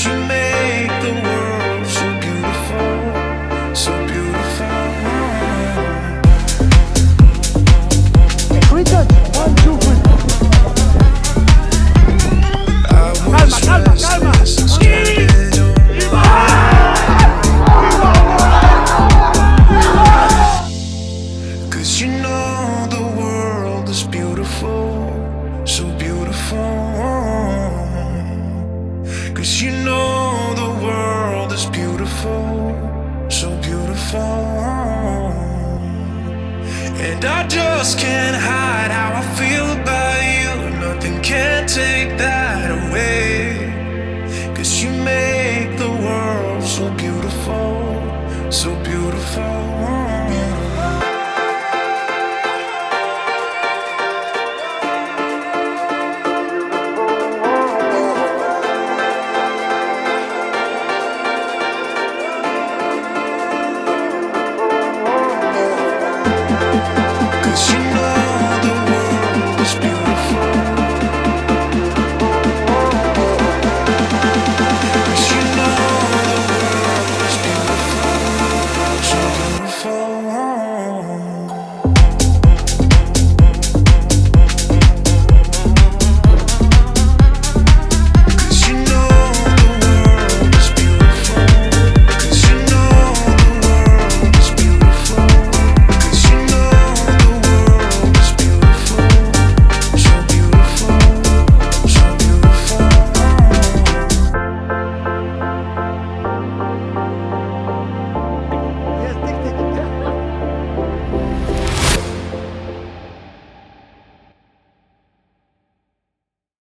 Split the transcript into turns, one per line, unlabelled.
you make the world so beautiful, so beautiful.
Richard, 1, 2, 3. Calma.
Cause you know the world is beautiful, so beautiful. Cause you know the world is beautiful, so beautiful. And I just can't hide